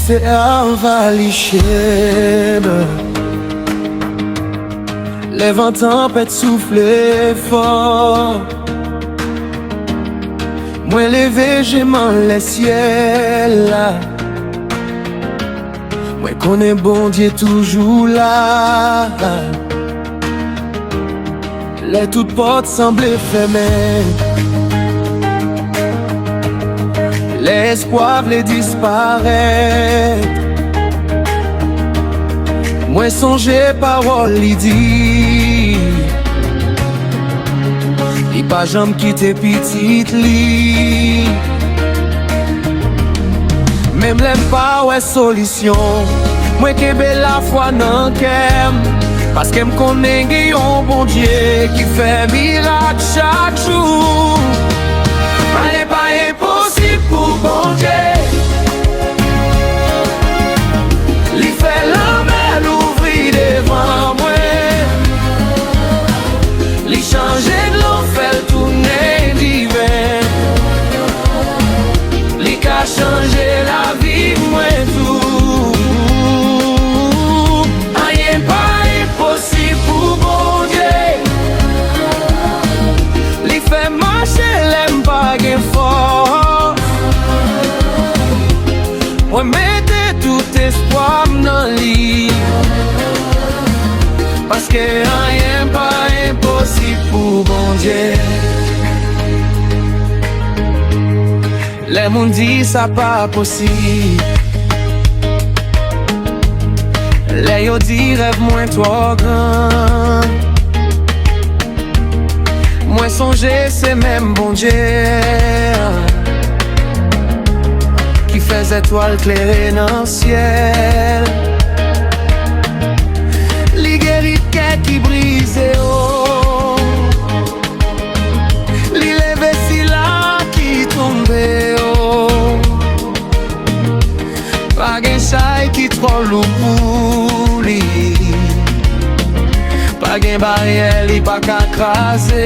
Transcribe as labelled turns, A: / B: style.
A: c'est avalichable. Les vents tempêtes soufflent fort. Moi levé j'aimant les ciels là. Moi connais bon Dieu toujours là. Les toutes portes semblaient fermées. L'espoir voulait disparaître. Moi songeais parole li dit. Li pas jambe quitter petite li. Même l'aime pas ouais solution. Moi kebe la foi nan kem. Parce que m'konne gen yon bon Dieu qui fait miracle chaque jour. Mais pas impossible pour bon Dieu. Li fait la mer l'ouvrir devant moi. Li changer de l'eau fait tourner divin. Li ka changer la vie moi tout. Rien pas impossible pour bon Dieu. Li fait marcher l'aime pas gain fort. Ouais mettez tout espoir dans lui. Parce que rien pas impossible pour bon Dieu. Les moun dit ça pas possible. Les yo dit rêve moins trop grand. Moi songer c'est même bon Dieu qui fait étoiles claires dans le ciel. Li guérit cœur qui brise oh. Li lève si là qui tombe oh. Pas gen chay qui trop lourd pour li. Pas gen barrière li pas qu'à craser.